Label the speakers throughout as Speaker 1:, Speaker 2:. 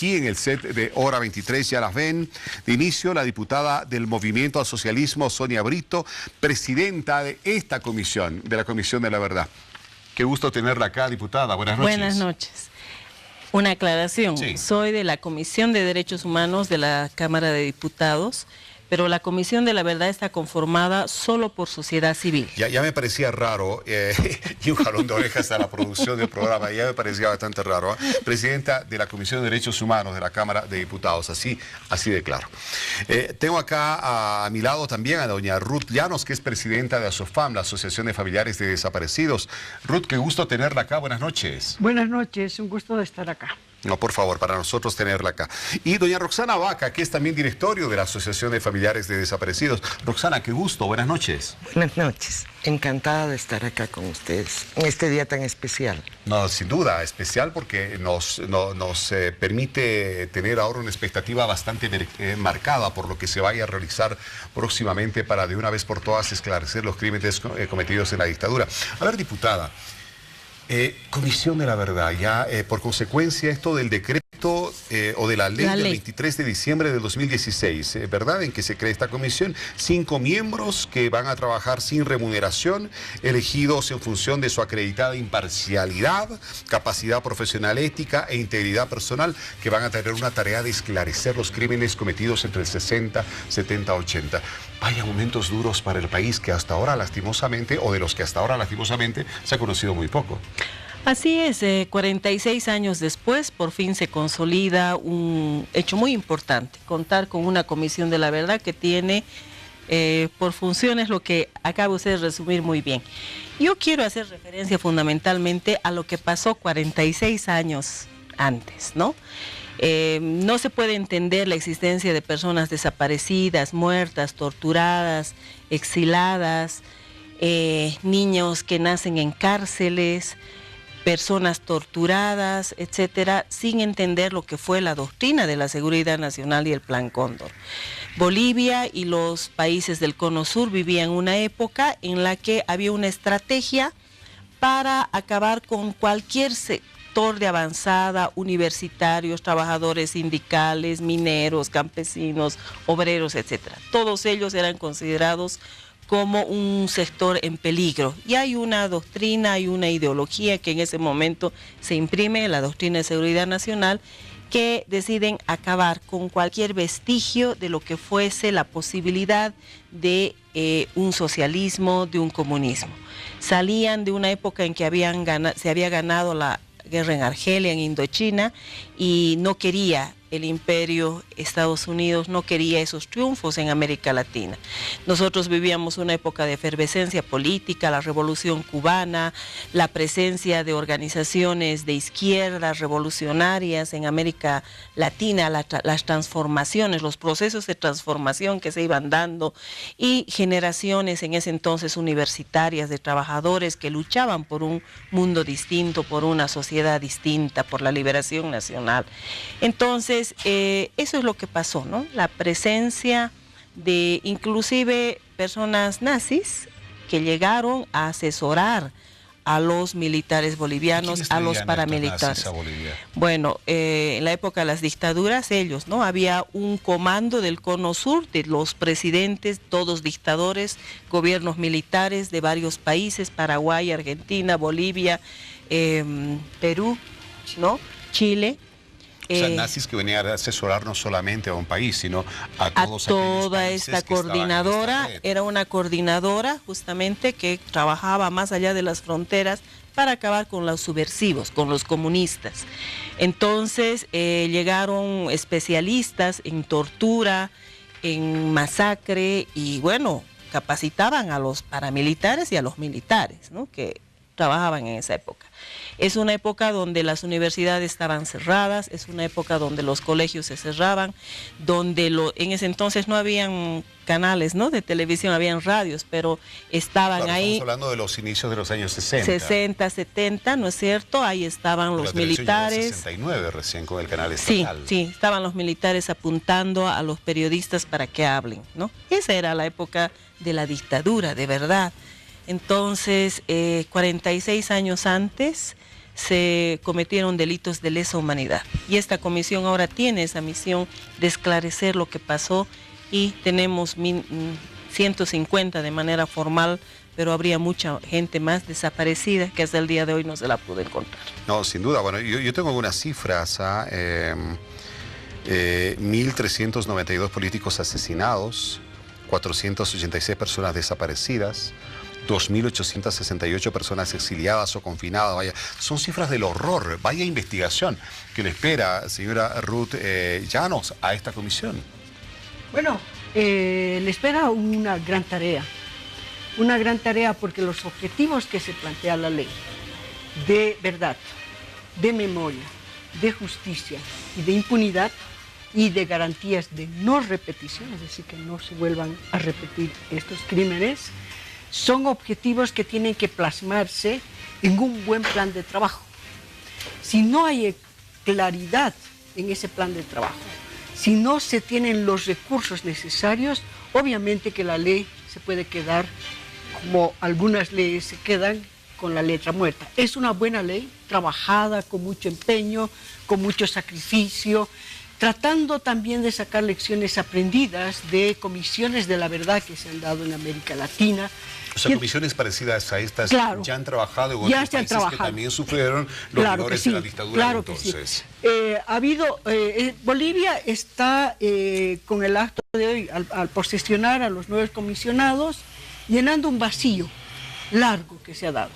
Speaker 1: aquí en el set de Hora 23, ya las ven. De inicio, la diputada del Movimiento al Socialismo, Sonia Brito, presidenta de esta comisión, de la Comisión de la Verdad. Qué gusto tenerla acá, diputada. Buenas noches.
Speaker 2: Buenas noches. Una aclaración. Sí. Soy de la Comisión de Derechos Humanos de la Cámara de Diputados, pero la Comisión de la Verdad está conformada solo por sociedad civil. Ya
Speaker 1: me parecía raro, y un jalón de orejas a la producción del programa, ya me parecía bastante raro. Presidenta de la Comisión de Derechos Humanos de la Cámara de Diputados, así de claro. Tengo acá a mi lado también a doña Ruth Llanos, que es presidenta de ASOFAM, la Asociación de Familiares de Desaparecidos. Ruth, qué gusto tenerla acá, buenas noches.
Speaker 3: Buenas noches, un gusto de estar acá.
Speaker 1: No, por favor, para nosotros tenerla acá. Y doña Roxana Vaca, que es también directorio de la Asociación de Familiares de Desaparecidos. Roxana, qué gusto, buenas noches.
Speaker 4: Buenas noches, encantada de estar acá con ustedes en este día tan especial.
Speaker 1: No, sin duda, especial porque nos permite tener ahora una expectativa bastante marcada por lo que se vaya a realizar próximamente para de una vez por todas esclarecer los crímenes cometidos en la dictadura. A ver, diputada. Comisión de la Verdad, ya por consecuencia esto del decreto o de la ley del 23 de diciembre del 2016, ¿verdad? En que se crea esta comisión, 5 miembros que van a trabajar sin remuneración, elegidos en función de su acreditada imparcialidad, capacidad profesional, ética e integridad personal, que van a tener una tarea de esclarecer los crímenes cometidos entre el 60, 70, 80. Vaya momentos duros para el país que hasta ahora lastimosamente, o de los que hasta ahora lastimosamente se ha conocido muy poco.
Speaker 2: Así es, 46 años después, por fin se consolida un hecho muy importante, contar con una Comisión de la Verdad que tiene por funciones lo que acaba usted de resumir muy bien. Yo quiero hacer referencia fundamentalmente a lo que pasó 46 años antes, ¿no? No se puede entender la existencia de personas desaparecidas, muertas, torturadas, exiladas, niños que nacen en cárceles, personas torturadas, etcétera, sin entender lo que fue la doctrina de la seguridad nacional y el Plan Cóndor. Bolivia y los países del Cono Sur vivían una época en la que había una estrategia para acabar con cualquier sector de avanzada, universitarios, trabajadores sindicales, mineros, campesinos, obreros, etcétera. Todos ellos eran considerados como un sector en peligro. Y hay una doctrina, hay una ideología que en ese momento se imprime, la doctrina de seguridad nacional, que deciden acabar con cualquier vestigio de lo que fuese la posibilidad de un socialismo, de un comunismo. Salían de una época en que se había ganado la guerra en Argelia, en Indochina, y no quería el imperio Estados Unidos, no quería esos triunfos en América Latina. Nosotros vivíamos una época de efervescencia política, la revolución cubana, la presencia de organizaciones de izquierda revolucionarias en América Latina, las transformaciones, los procesos de transformación que se iban dando, y generaciones en ese entonces universitarias de trabajadores que luchaban por un mundo distinto, por una sociedad distinta, por la liberación nacional. Entonces, eso es lo que pasó, ¿no? La presencia de inclusive personas nazis que llegaron a asesorar a los militares bolivianos, a los paramilitares. Bueno, en la época de las dictaduras, ellos, ¿no? Había un comando del Cono Sur, de los presidentes, todos dictadores, gobiernos militares de varios países, Paraguay, Argentina, Bolivia, Perú, ¿no? Chile.
Speaker 1: O sea, nazis que venían a asesorar no solamente a un país, sino a todos
Speaker 2: toda esta coordinadora. Era una coordinadora justamente que trabajaba más allá de las fronteras para acabar con los subversivos, con los comunistas. Entonces llegaron especialistas en tortura, en masacre, y bueno, capacitaban a los paramilitares y a los militares, ¿no? Que trabajaban en esa época. Es una época donde las universidades estaban cerradas, es una época donde los colegios se cerraban, donde en ese entonces no habían canales, ¿no?, de televisión, habían radios, pero estaban ahí.
Speaker 1: Estamos hablando de los inicios de los años 60.
Speaker 2: 60, 70, ¿no es cierto? Ahí estaban los militares.
Speaker 1: 69 recién con el canal estatal.
Speaker 2: Sí, estaban los militares apuntando a los periodistas para que hablen, ¿no? Esa era la época de la dictadura, de verdad. Entonces, 46 años antes, se cometieron delitos de lesa humanidad. Y esta comisión ahora tiene esa misión de esclarecer lo que pasó y tenemos 150 de manera formal, pero habría mucha gente más desaparecida que hasta el día de hoy no se la pudo encontrar.
Speaker 1: No, sin duda. Bueno, yo tengo algunas cifras. 1.392 políticos asesinados, 486 personas desaparecidas, 2.868 personas exiliadas o confinadas. Vaya, son cifras del horror. Vaya investigación que le espera, señora Ruth Llanos, a esta comisión.
Speaker 3: Bueno, le espera una gran tarea. Una gran tarea porque los objetivos que se plantea la ley de verdad, de memoria, de justicia y de impunidad y de garantías de no repetición, es decir, que no se vuelvan a repetir estos crímenes, son objetivos que tienen que plasmarse en un buen plan de trabajo. Si no hay claridad en ese plan de trabajo, si no se tienen los recursos necesarios, obviamente que la ley se puede quedar como algunas leyes se quedan, con la letra muerta. Es una buena ley, trabajada con mucho empeño, con mucho sacrificio, tratando también de sacar lecciones aprendidas de comisiones de la verdad que se han dado en América Latina.
Speaker 1: O sea, comisiones parecidas a estas,
Speaker 3: claro,
Speaker 1: ya han trabajado en
Speaker 3: ya
Speaker 1: otros países que también sufrieron los
Speaker 3: claro
Speaker 1: horrores
Speaker 3: sí,
Speaker 1: de la dictadura.
Speaker 3: Claro
Speaker 1: entonces.
Speaker 3: Que sí. Ha habido, Bolivia está con el acto de hoy, al posesionar a los nuevos comisionados, llenando un vacío largo que se ha dado.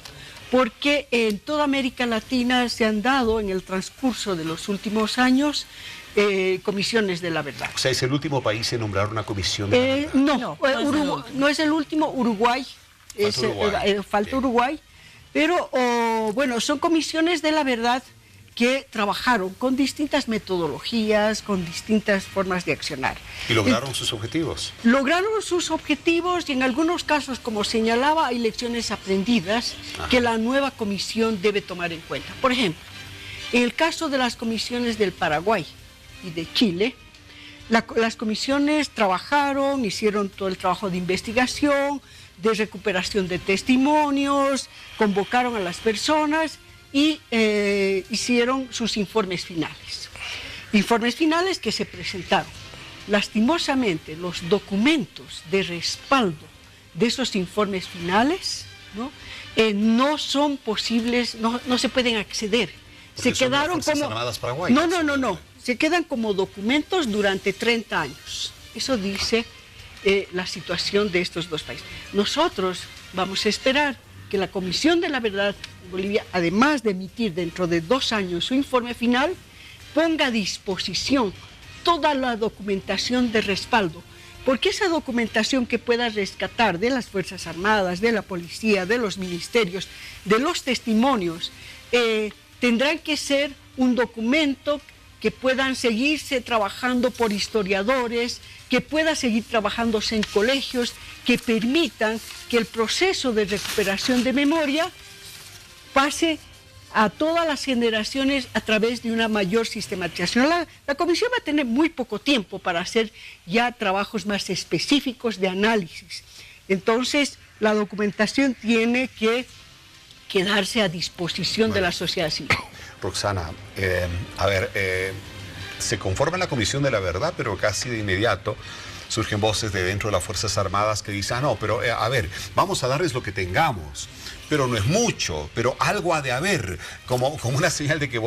Speaker 3: Porque en toda América Latina se han dado en el transcurso de los últimos años comisiones de la verdad.
Speaker 1: O sea, es el último país en nombrar una comisión de la verdad.
Speaker 3: No es el último, Uruguay. Falta Uruguay. Pero, bueno, son comisiones de la verdad que trabajaron con distintas metodologías, con distintas formas de accionar.
Speaker 1: ¿Y lograron sus objetivos?
Speaker 3: Lograron sus objetivos y en algunos casos, como señalaba, hay lecciones aprendidas que la nueva comisión debe tomar en cuenta. Por ejemplo, en el caso de las comisiones del Paraguay y de Chile, las comisiones trabajaron, hicieron todo el trabajo de investigación, de recuperación de testimonios, convocaron a las personas y hicieron sus informes finales. Informes finales que se presentaron. Lastimosamente, los documentos de respaldo de esos informes finales no son posibles, no se pueden acceder.
Speaker 1: Porque
Speaker 3: se quedaron como... No. Se quedan como documentos durante 30 años. Eso dice la situación de estos dos países. Nosotros vamos a esperar que la Comisión de la Verdad en Bolivia, además de emitir dentro de 2 años su informe final, ponga a disposición toda la documentación de respaldo, porque esa documentación que pueda rescatar de las Fuerzas Armadas, de la policía, de los ministerios, de los testimonios, tendrán que ser un documento que puedan seguirse trabajando por historiadores, que pueda seguir trabajándose en colegios, que permitan que el proceso de recuperación de memoria pase a todas las generaciones a través de una mayor sistematización. La comisión va a tener muy poco tiempo para hacer ya trabajos más específicos de análisis. Entonces, la documentación tiene que quedarse a disposición de la sociedad civil.
Speaker 1: Roxana, se conforma la Comisión de la Verdad, pero casi de inmediato surgen voces de dentro de las Fuerzas Armadas que dicen, vamos a darles lo que tengamos, pero no es mucho, pero algo ha de haber, como una señal de que,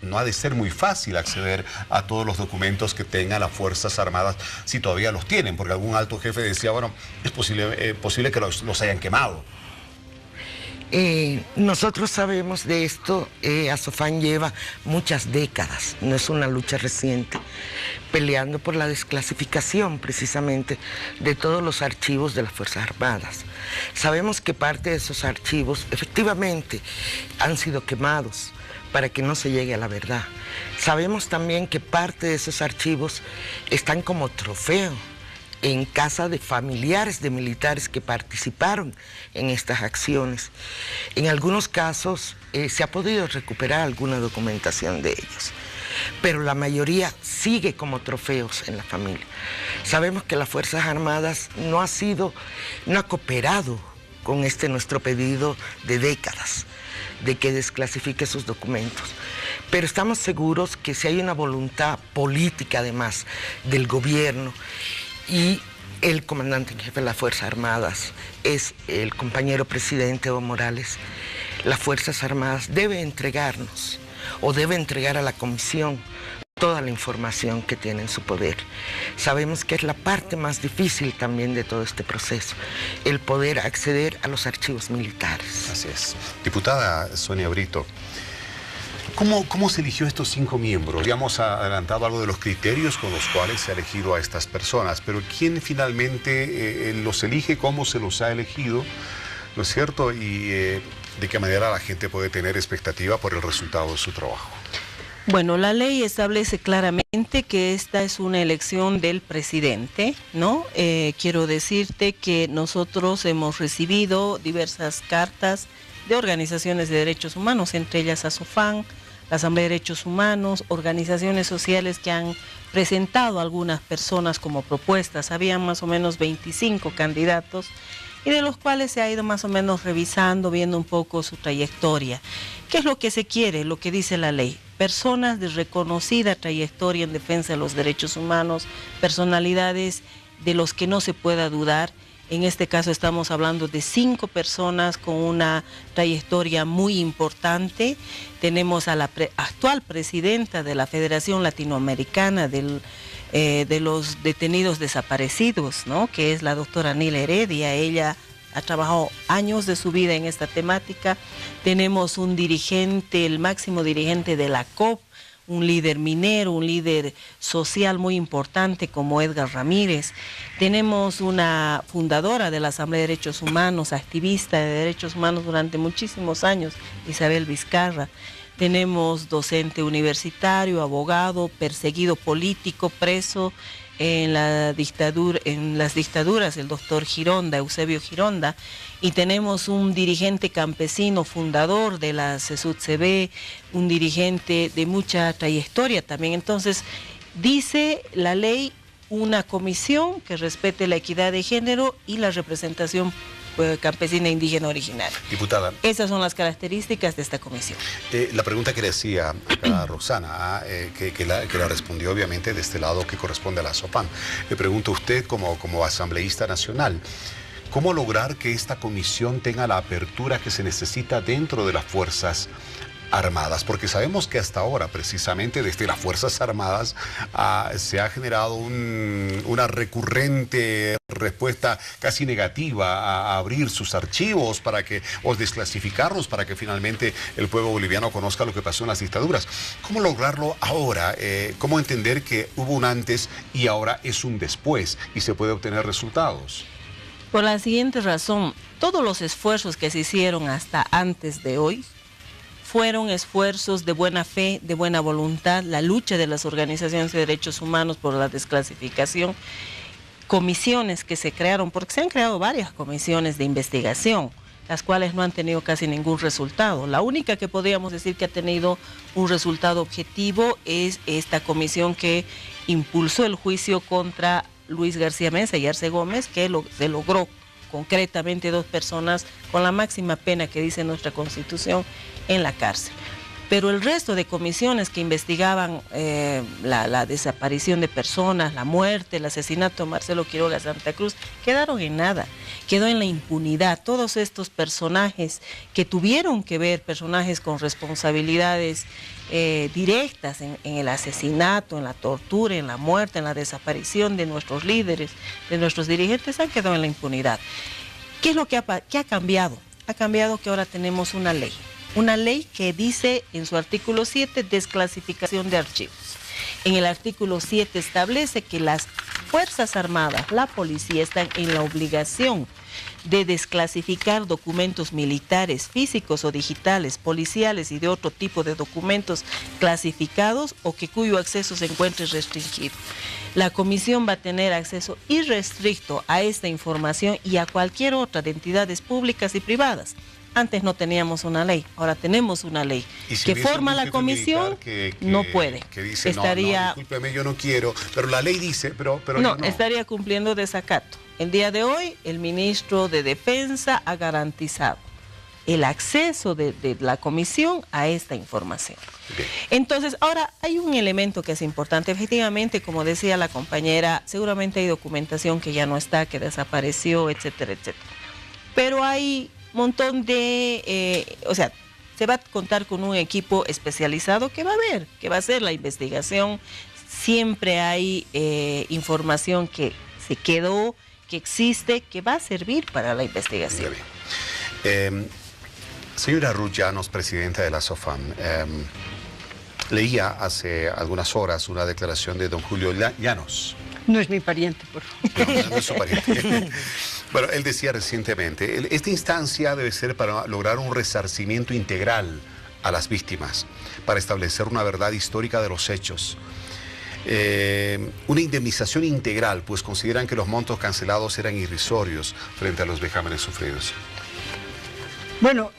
Speaker 1: no ha de ser muy fácil acceder a todos los documentos que tengan las Fuerzas Armadas, si todavía los tienen, porque algún alto jefe decía, es posible que los hayan quemado.
Speaker 4: Nosotros sabemos de esto, Azofan lleva muchas décadas, no es una lucha reciente, peleando por la desclasificación precisamente de todos los archivos de las Fuerzas Armadas. Sabemos que parte de esos archivos efectivamente han sido quemados para que no se llegue a la verdad. Sabemos también que parte de esos archivos están como trofeo en casa de familiares de militares que participaron en estas acciones. En algunos casos se ha podido recuperar alguna documentación de ellos, pero la mayoría sigue como trofeos en la familia. Sabemos que las Fuerzas Armadas no ha cooperado con este nuestro pedido de décadas, de que desclasifique sus documentos. Pero estamos seguros que si hay una voluntad política, además, del gobierno, y el comandante en jefe de las Fuerzas Armadas es el compañero presidente Evo Morales, las Fuerzas Armadas debe entregarnos, o debe entregar a la comisión, toda la información que tiene en su poder. Sabemos que es la parte más difícil también de todo este proceso, el poder acceder a los archivos militares.
Speaker 1: Así es. Diputada Sonia Brito, ¿cómo se eligió estos 5 miembros? Ya hemos adelantado algo de los criterios con los cuales se ha elegido a estas personas, pero ¿quién finalmente los elige? ¿Cómo se los ha elegido? ¿No es cierto? Y ¿de qué manera la gente puede tener expectativa por el resultado de su trabajo?
Speaker 2: Bueno, la ley establece claramente que esta es una elección del presidente, ¿no? Quiero decirte que nosotros hemos recibido diversas cartas de organizaciones de derechos humanos, entre ellas ASOFAN, la Asamblea de Derechos Humanos, organizaciones sociales que han presentado a algunas personas como propuestas. Habían más o menos 25 candidatos y de los cuales se ha ido más o menos revisando, viendo un poco su trayectoria. ¿Qué es lo que se quiere? Lo que dice la ley. Personas de reconocida trayectoria en defensa de los derechos humanos, personalidades de los que no se pueda dudar. En este caso estamos hablando de 5 personas con una trayectoria muy importante. Tenemos a la actual presidenta de la Federación Latinoamericana de los detenidos desaparecidos, ¿no? Que es la doctora Nila Heredia. Ella ha trabajado años de su vida en esta temática. Tenemos un dirigente, el máximo dirigente de la COP, un líder minero, un líder social muy importante como Edgar Ramírez. Tenemos una fundadora de la Asamblea de Derechos Humanos, activista de derechos humanos durante muchísimos años, Isabel Vizcarra. Tenemos docente universitario, abogado, perseguido político, preso en las dictaduras, el doctor Gironda, Eusebio Gironda. Y tenemos un dirigente campesino, fundador de la CESUD-CB, un dirigente de mucha trayectoria también. Entonces, dice la ley una comisión que respete la equidad de género y la representación campesina indígena originaria.
Speaker 1: Diputada.
Speaker 2: Esas son las características de esta comisión.
Speaker 1: La pregunta que le hacía a Roxana, que la respondió obviamente de este lado que corresponde a la SOPAN. Le pregunto a usted como asambleísta nacional, ¿cómo lograr que esta comisión tenga la apertura que se necesita dentro de las Fuerzas Armadas? Porque sabemos que hasta ahora, precisamente desde las Fuerzas Armadas, se ha generado una recurrente respuesta casi negativa a abrir sus archivos o desclasificarlos para que finalmente el pueblo boliviano conozca lo que pasó en las dictaduras. ¿Cómo lograrlo ahora? ¿Cómo entender que hubo un antes y ahora es un después y se puede obtener resultados?
Speaker 2: Por la siguiente razón, todos los esfuerzos que se hicieron hasta antes de hoy fueron esfuerzos de buena fe, de buena voluntad, la lucha de las organizaciones de derechos humanos por la desclasificación, comisiones que se crearon, porque se han creado varias comisiones de investigación, las cuales no han tenido casi ningún resultado. La única que podríamos decir que ha tenido un resultado objetivo es esta comisión que impulsó el juicio contra Luis García Meza y Arce Gómez, que se logró concretamente 2 personas con la máxima pena que dice nuestra Constitución en la cárcel. Pero el resto de comisiones que investigaban la desaparición de personas, la muerte, el asesinato de Marcelo Quiroga Santa Cruz, quedaron en nada, quedó en la impunidad. Todos estos personajes que tuvieron que ver, personajes con responsabilidades directas en el asesinato, en la tortura, en la muerte, en la desaparición de nuestros líderes, de nuestros dirigentes, han quedado en la impunidad. ¿Qué es lo que ha cambiado? Ha cambiado que ahora tenemos una ley que dice en su artículo 7, desclasificación de archivos. En el artículo 7 establece que las Fuerzas Armadas, la policía, están en la obligación de desclasificar documentos militares, físicos o digitales, policiales y de otro tipo de documentos clasificados o cuyo acceso se encuentre restringido. La comisión va a tener acceso irrestricto a esta información y a cualquier otra de entidades públicas y privadas. Antes no teníamos una ley, ahora tenemos una ley.
Speaker 1: ¿Y si
Speaker 2: que forma la comisión? No puede.
Speaker 1: Que dice,
Speaker 2: estaría,
Speaker 1: no, discúlpeme, yo no quiero, pero la ley dice, pero
Speaker 2: no, estaría cumpliendo desacato. El día de hoy, el ministro de Defensa ha garantizado el acceso de la comisión a esta información.
Speaker 1: Bien.
Speaker 2: Entonces, ahora hay un elemento que es importante. Efectivamente, como decía la compañera, seguramente hay documentación que ya no está, que desapareció, etcétera, etcétera. Pero hay un montón de, se va a contar con un equipo especializado que va a ver, que va a hacer la investigación. Siempre hay información que se quedó, que existe, que va a servir para la investigación.
Speaker 1: Señora Ruth Llanos, presidenta de la SOFAM, leía hace algunas horas una declaración de don Julio Llanos.
Speaker 3: No es mi pariente, por favor.
Speaker 1: No es su pariente. Bueno, él decía recientemente, esta instancia debe ser para lograr un resarcimiento integral a las víctimas, para establecer una verdad histórica de los hechos. Una indemnización integral, pues consideran que los montos cancelados eran irrisorios frente a los vejámenes sufridos.
Speaker 3: Bueno,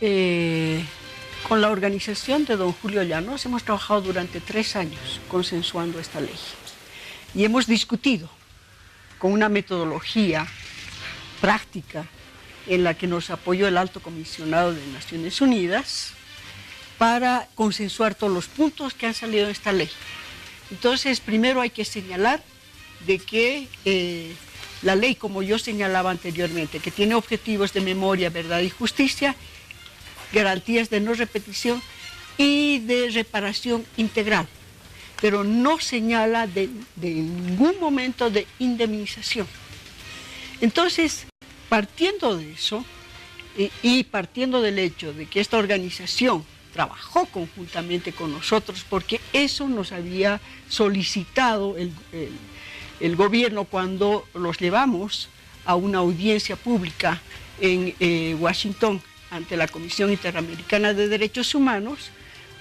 Speaker 3: con la organización de don Julio Llanos hemos trabajado durante 3 años consensuando esta ley y hemos discutido con una metodología práctica en la que nos apoyó el Alto Comisionado de Naciones Unidas para consensuar todos los puntos que han salido de esta ley. Entonces, primero hay que señalar de que la ley, como yo señalaba anteriormente, que tiene objetivos de memoria, verdad y justicia, garantías de no repetición y de reparación integral, pero no señala de ningún momento de indemnización. Entonces, partiendo de eso y partiendo del hecho de que esta organización trabajó conjuntamente con nosotros, porque eso nos había solicitado el gobierno cuando los llevamos a una audiencia pública en Washington ante la Comisión Interamericana de Derechos Humanos,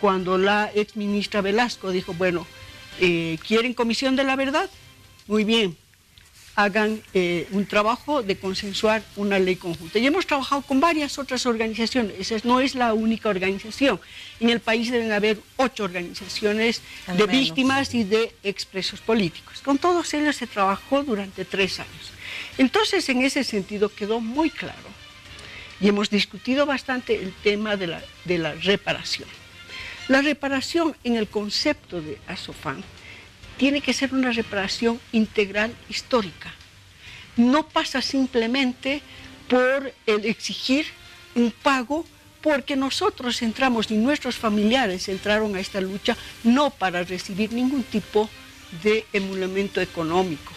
Speaker 3: cuando la exministra Velasco dijo, bueno, ¿quieren comisión de la verdad? Muy bien, hagan un trabajo de consensuar una ley conjunta. Y hemos trabajado con varias otras organizaciones, esa no es la única organización. En el país deben haber 8 organizaciones de víctimas y de expresos políticos. Con todos ellos se trabajó durante 3 años. Entonces, en ese sentido quedó muy claro, y hemos discutido bastante el tema de la reparación. La reparación en el concepto de ASOFAM tiene que ser una reparación integral histórica. No pasa simplemente por el exigir un pago, porque nosotros entramos y nuestros familiares entraron a esta lucha no para recibir ningún tipo de emolumento económico.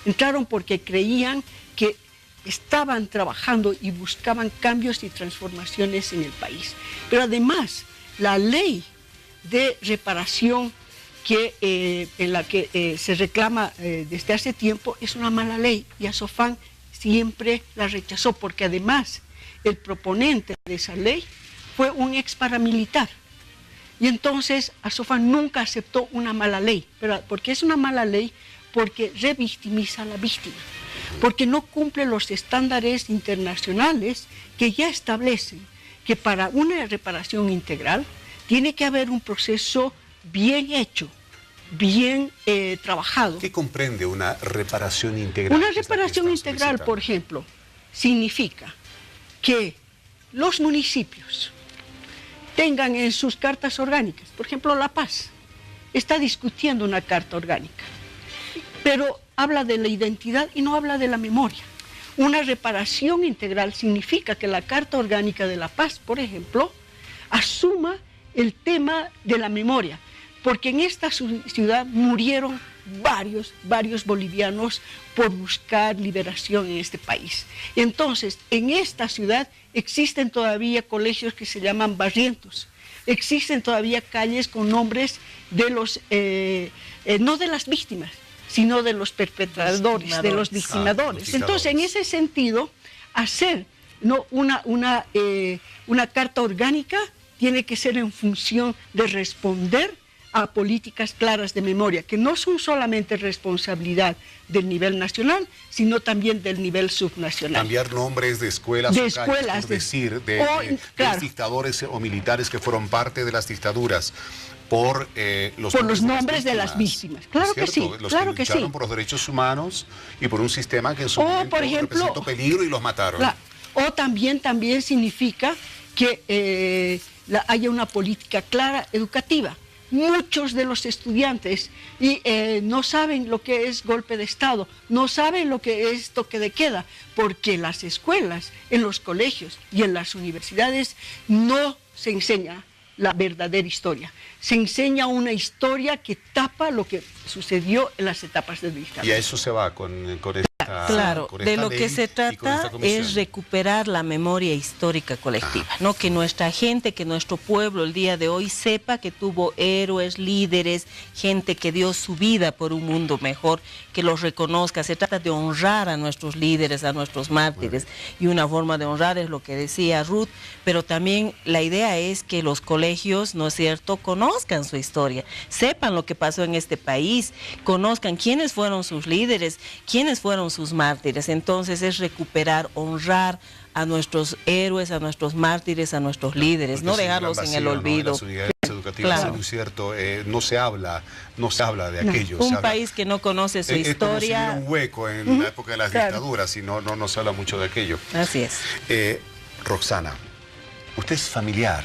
Speaker 3: Entraron porque creían que estaban trabajando y buscaban cambios y transformaciones en el país. Pero además, la ley de reparación en la que se reclama desde hace tiempo es una mala ley, y ASOFAM siempre la rechazó, porque además el proponente de esa ley fue un ex paramilitar. Y entonces ASOFAM nunca aceptó una mala ley. Pero ¿por qué es una mala ley? Porque revictimiza a la víctima, porque no cumple los estándares internacionales que ya establecen que para una reparación integral tiene que haber un proceso bien hecho, bien trabajado.
Speaker 1: ¿Qué comprende una reparación integral?
Speaker 3: Una reparación integral, por ejemplo, significa que los municipios tengan en sus cartas orgánicas, por ejemplo, La Paz está discutiendo una carta orgánica, pero habla de la identidad y no habla de la memoria. Una reparación integral significa que la Carta Orgánica de La Paz, por ejemplo, asuma el tema de la memoria, porque en esta ciudad murieron varios bolivianos por buscar liberación en este país. Entonces, en esta ciudad existen todavía colegios que se llaman barrientos, existen todavía calles con nombres de los, no de las víctimas, sino de los perpetradores, de los victimadores. Entonces, en ese sentido, hacer una carta orgánica tiene que ser en función de responder a políticas claras de memoria, que no son solamente responsabilidad del nivel nacional, sino también del nivel subnacional.
Speaker 1: Cambiar nombres de escuelas,
Speaker 3: de
Speaker 1: o
Speaker 3: escuelas,
Speaker 1: calles, por decir, de
Speaker 3: claro,
Speaker 1: dictadores o militares que fueron parte de las dictaduras. por
Speaker 3: los nombres de las víctimas. Claro que sí,
Speaker 1: los
Speaker 3: claro
Speaker 1: que lucharon por los derechos humanos y por un sistema que en su momento
Speaker 3: por ejemplo,
Speaker 1: representó peligro y los mataron.
Speaker 3: O también significa que haya una política clara educativa. Muchos de los estudiantes no saben lo que es golpe de Estado, no saben lo que es toque de queda, porque en las escuelas, en los colegios y en las universidades no se enseña la verdadera historia. Se enseña una historia que tapa lo que sucedió en las etapas de dictadura.
Speaker 1: Y a eso se va con esta...
Speaker 2: Claro, de lo que se trata es recuperar la memoria histórica colectiva, ¿no? Que nuestra gente, que nuestro pueblo el día de hoy sepa que tuvo héroes, líderes, gente que dio su vida por un mundo mejor, que los reconozca. Se trata de honrar a nuestros líderes, a nuestros mártires, y una forma de honrar es lo que decía Ruth, pero también la idea es que los colegios, ¿no es cierto?, conozcan su historia, sepan lo que pasó en este país, conozcan quiénes fueron sus líderes, quiénes fueron sus mártires. Entonces es recuperar, honrar a nuestros héroes, a nuestros mártires, a nuestros líderes, porque no dejarlos en el olvido.
Speaker 1: ¿No? Las unidades educativas, claro. Es cierto, no se habla de aquello.
Speaker 2: Un país que no conoce su historia.
Speaker 1: Es como si hubiera un hueco en la época de las dictaduras y no se habla mucho de aquello.
Speaker 2: Así es.
Speaker 1: Roxana, usted es familiar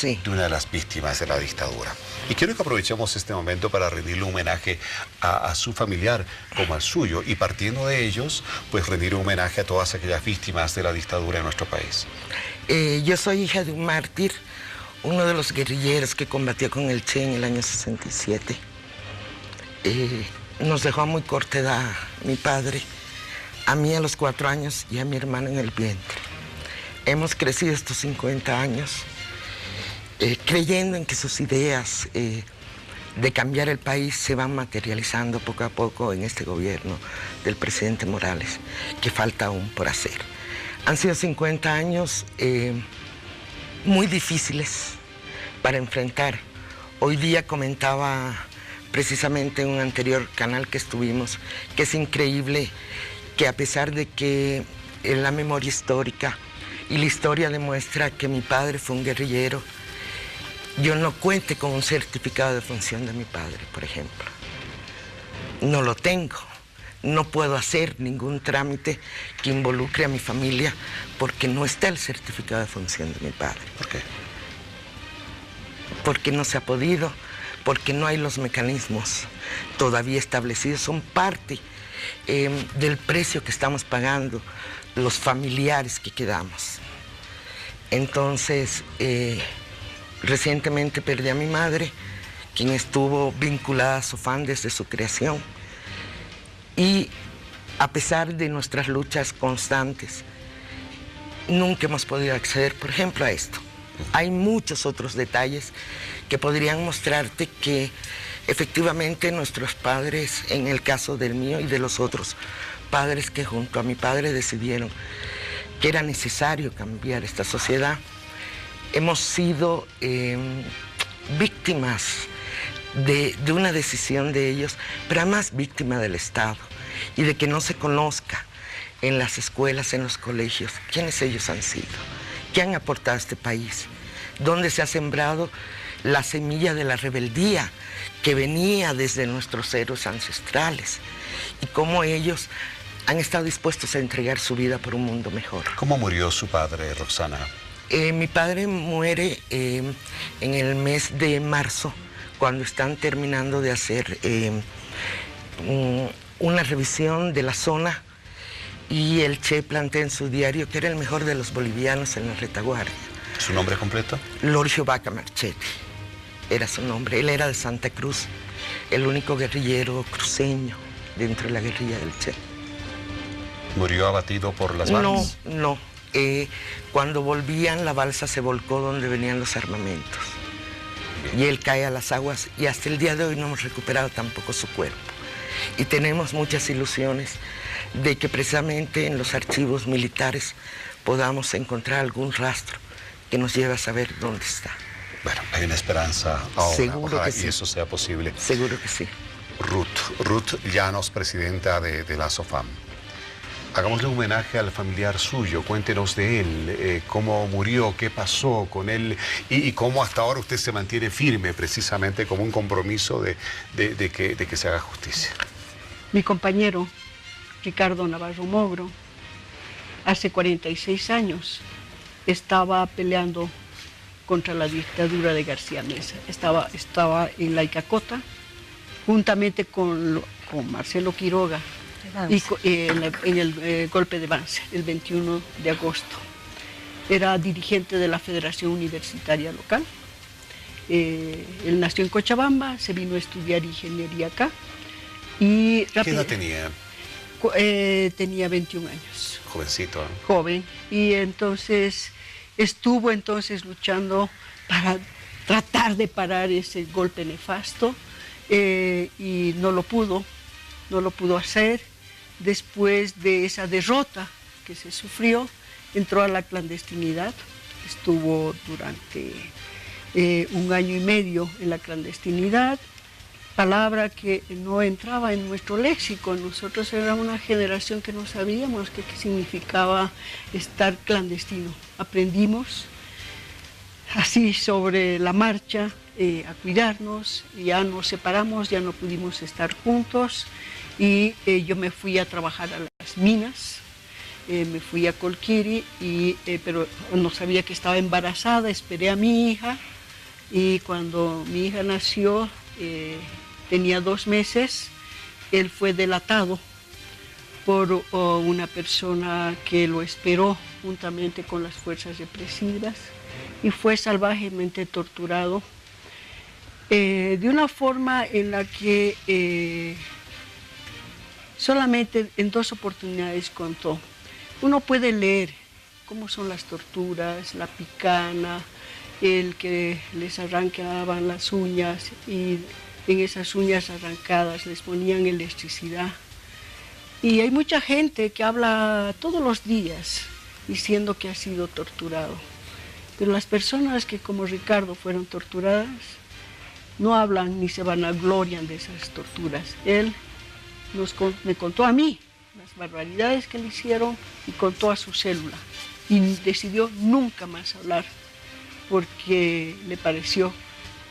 Speaker 4: de
Speaker 1: una de las víctimas de la dictadura. Y quiero que aprovechemos este momento para rendirle un homenaje a su familiar como al suyo, y partiendo de ellos, pues rendir un homenaje a todas aquellas víctimas de la dictadura en nuestro país.
Speaker 4: Yo soy hija de un mártir, uno de los guerrilleros que combatió con el Che en el año 67. Nos dejó a muy corta edad mi padre, a mí a los 4 años y a mi hermano en el vientre. Hemos crecido estos 50 años creyendo en que sus ideas de cambiar el país se van materializando poco a poco en este gobierno del presidente Morales, que falta aún por hacer. Han sido 50 años muy difíciles para enfrentar. Hoy día comentaba precisamente en un anterior canal que estuvimos, que es increíble que a pesar de que en la memoria histórica y la historia demuestra que mi padre fue un guerrillero, yo no cuente con un certificado de función de mi padre, por ejemplo. No lo tengo. No puedo hacer ningún trámite que involucre a mi familia porque no está el certificado de función de mi padre.
Speaker 1: ¿Por qué?
Speaker 4: Porque no se ha podido, porque no hay los mecanismos todavía establecidos. Son parte del precio que estamos pagando los familiares que quedamos. Entonces, recientemente perdí a mi madre, quien estuvo vinculada a SOFAN desde su creación. Y a pesar de nuestras luchas constantes, nunca hemos podido acceder, por ejemplo, a esto. Hay muchos otros detalles que podrían mostrarte que efectivamente nuestros padres, en el caso del mío y de los otros padres que junto a mi padre decidieron que era necesario cambiar esta sociedad, hemos sido víctimas de una decisión de ellos, pero además víctima del Estado, y de que no se conozca en las escuelas, en los colegios, quiénes ellos han sido, qué han aportado a este país, dónde se ha sembrado la semilla de la rebeldía que venía desde nuestros héroes ancestrales, y cómo ellos han estado dispuestos a entregar su vida por un mundo mejor.
Speaker 1: ¿Cómo murió su padre, Roxana?
Speaker 4: Mi padre muere en el mes de marzo, cuando están terminando de hacer una revisión de la zona, y el Che plantea en su diario que era el mejor de los bolivianos en la retaguardia.
Speaker 1: ¿Su nombre completo?
Speaker 4: Lorgio Vaca Marchetti era su nombre. Él era de Santa Cruz, el único guerrillero cruceño dentro de la guerrilla del Che.
Speaker 1: ¿Murió abatido por las balas?
Speaker 4: No. Cuando volvían, la balsa se volcó donde venían los armamentos. Bien. Y él cae a las aguas, y hasta el día de hoy no hemos recuperado tampoco su cuerpo. Y tenemos muchas ilusiones de que precisamente en los archivos militares podamos encontrar algún rastro que nos lleve a saber dónde está.
Speaker 1: Bueno, hay una esperanza ahora.
Speaker 4: Seguro que sí.
Speaker 1: Y eso sea posible.
Speaker 4: Seguro que sí.
Speaker 1: Ruth Llanos, presidenta de la SOFAN. Hagámosle un homenaje al familiar suyo, cuéntenos de él, cómo murió, qué pasó con él y cómo hasta ahora usted se mantiene firme precisamente como un compromiso de que se haga justicia.
Speaker 3: Mi compañero, Ricardo Navarro Mogro, hace 46 años estaba peleando contra la dictadura de García Meza. Estaba en la Icacota, juntamente con Marcelo Quiroga, en el golpe de Banzer, el 21 de agosto. Era dirigente de la Federación Universitaria Local. Él nació en Cochabamba, se vino a estudiar ingeniería acá. Y
Speaker 1: ¿qué edad tenía?
Speaker 3: Tenía 21 años.
Speaker 1: Jovencito, ¿eh?
Speaker 3: Joven. Y entonces estuvo luchando para tratar de parar ese golpe nefasto y no lo pudo hacer. Después de esa derrota que se sufrió, entró a la clandestinidad, estuvo durante 1 año y medio en la clandestinidad, palabra que no entraba en nuestro léxico. Nosotros éramos una generación que no sabíamos qué significaba estar clandestino. Aprendimos así sobre la marcha a cuidarnos, ya nos separamos, ya no pudimos estar juntos y yo me fui a trabajar a las minas, me fui a Colquiri, pero no sabía que estaba embarazada, esperé a mi hija y cuando mi hija nació, tenía 2 meses, él fue delatado por una persona que lo esperó juntamente con las fuerzas represivas y fue salvajemente torturado de una forma en la que solamente en 2 oportunidades contó. Uno puede leer cómo son las torturas, la picana, el que les arrancaban las uñas y en esas uñas arrancadas les ponían electricidad. Y hay mucha gente que habla todos los días diciendo que ha sido torturado. Pero las personas que como Ricardo fueron torturadas no hablan ni se vanaglorian de esas torturas. Él me contó a mí las barbaridades que le hicieron y contó a su célula. Y decidió nunca más hablar porque le pareció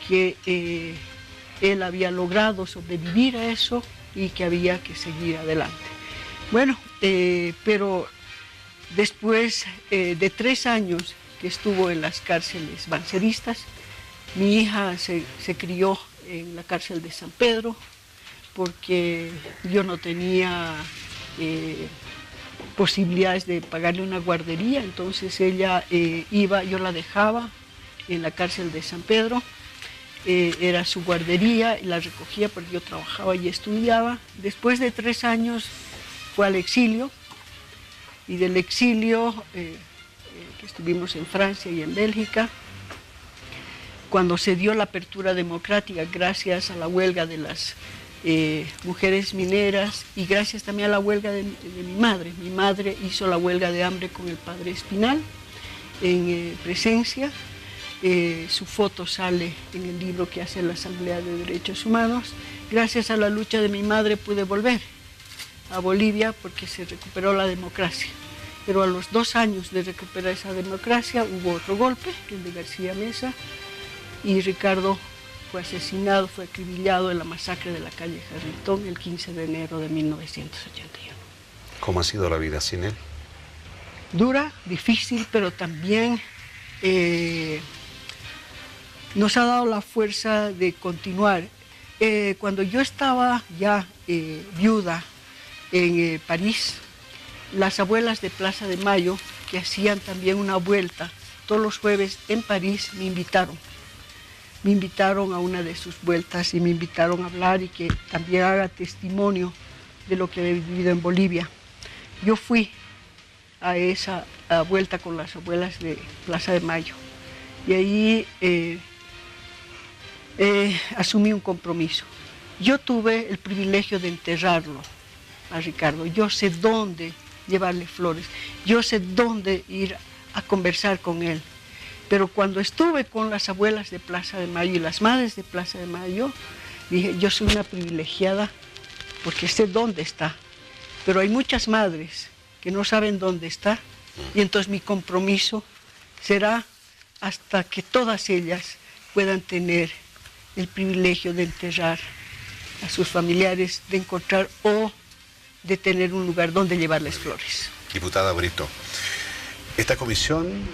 Speaker 3: que él había logrado sobrevivir a eso y que había que seguir adelante. Bueno, pero después de 3 años que estuvo en las cárceles banceristas, mi hija se crió en la cárcel de San Pedro porque yo no tenía posibilidades de pagarle una guardería, entonces ella yo la dejaba en la cárcel de San Pedro, era su guardería y la recogía porque yo trabajaba y estudiaba. Después de 3 años fue al exilio y del exilio que estuvimos en Francia y en Bélgica, cuando se dio la apertura democrática gracias a la huelga de las mujeres mineras y gracias también a la huelga de mi madre. Mi madre hizo la huelga de hambre con el padre Espinal en presencia. Su foto sale en el libro que hace la Asamblea de Derechos Humanos. Gracias a la lucha de mi madre pude volver a Bolivia porque se recuperó la democracia. Pero a los 2 años de recuperar esa democracia hubo otro golpe, el de García Meza, y Ricardo fue asesinado, fue acribillado en la masacre de la calle Jarritón el 15 de enero de 1981.
Speaker 1: ¿Cómo ha sido la vida sin él?
Speaker 3: Dura, difícil, pero también nos ha dado la fuerza de continuar. Cuando yo estaba ya viuda en París, las abuelas de Plaza de Mayo, que hacían también una vuelta todos los jueves en París, me invitaron a una de sus vueltas y me invitaron a hablar y que también haga testimonio de lo que he vivido en Bolivia. Yo fui a esa vuelta con las abuelas de Plaza de Mayo y ahí asumí un compromiso. Yo tuve el privilegio de enterrarlo a Ricardo. Yo sé dónde llevarle flores, yo sé dónde ir a conversar con él. Pero cuando estuve con las abuelas de Plaza de Mayo y las madres de Plaza de Mayo, dije, yo soy una privilegiada porque sé dónde está. Pero hay muchas madres que no saben dónde está, y entonces mi compromiso será hasta que todas ellas puedan tener el privilegio de enterrar a sus familiares, de encontrar o de tener un lugar donde llevarles flores.
Speaker 1: Diputada Brito, esta comisión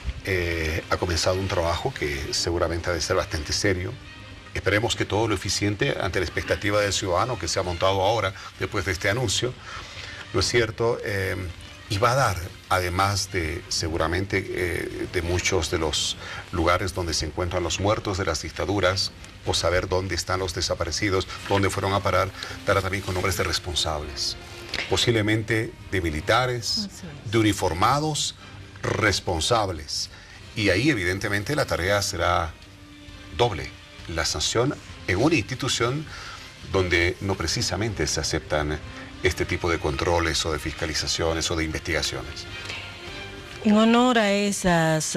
Speaker 1: ha comenzado un trabajo que seguramente ha de ser bastante serio. Esperemos que todo lo eficiente ante la expectativa del ciudadano que se ha montado ahora, después de este anuncio, ¿no es cierto? Y va a dar, además de seguramente de muchos de los lugares donde se encuentran los muertos de las dictaduras, o saber dónde están los desaparecidos, dónde fueron a parar, dará también con nombres de responsables, posiblemente de militares, de uniformados, responsables. Y ahí evidentemente la tarea será doble, la sanción en una institución donde no precisamente se aceptan este tipo de controles o de fiscalizaciones o de investigaciones.
Speaker 2: En honor a esos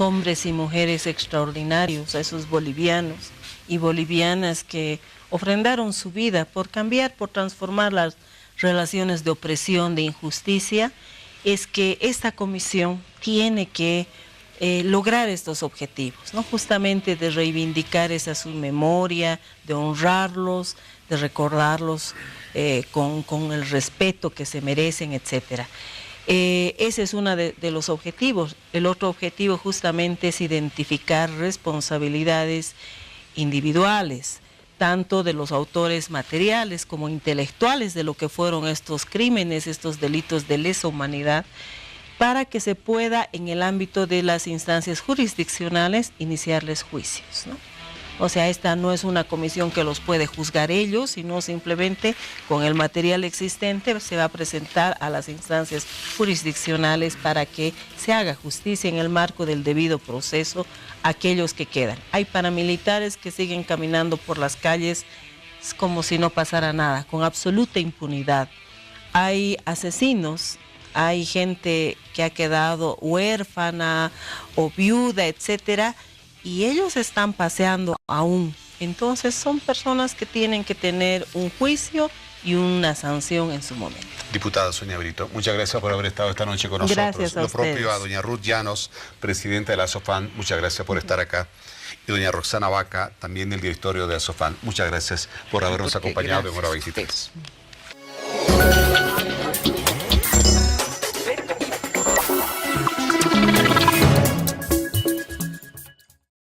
Speaker 2: hombres y mujeres extraordinarios, a esos bolivianos y bolivianas que ofrendaron su vida por cambiar, por transformar las relaciones de opresión, de injusticia, es que esta comisión tiene que lograr estos objetivos, ¿no? Justamente de reivindicar esa su memoria, de honrarlos, de recordarlos con el respeto que se merecen, etcétera. Ese es uno de los objetivos. El otro objetivo justamente es identificar responsabilidades individuales, tanto de los autores materiales como intelectuales de lo que fueron estos crímenes, estos delitos de lesa humanidad, para que se pueda en el ámbito de las instancias jurisdiccionales iniciarles juicios, ¿no? O sea, esta no es una comisión que los puede juzgar ellos, sino simplemente con el material existente se va a presentar a las instancias jurisdiccionales para que se haga justicia en el marco del debido proceso a aquellos que quedan. Hay paramilitares que siguen caminando por las calles como si no pasara nada, con absoluta impunidad. Hay asesinos, hay gente que ha quedado huérfana o viuda, etcétera, y ellos están paseando aún. Entonces son personas que tienen que tener un juicio y una sanción en su momento.
Speaker 1: Diputada Sonia Brito, muchas gracias por haber estado esta noche con nosotros.
Speaker 2: Gracias a
Speaker 1: Lo propio
Speaker 2: ustedes.
Speaker 1: a doña Ruth Llanos, presidenta de la ASOFAN, muchas gracias por estar acá. Y doña Roxana Vaca, también del directorio de ASOFAN, muchas gracias por habernos acompañado en Hora 23.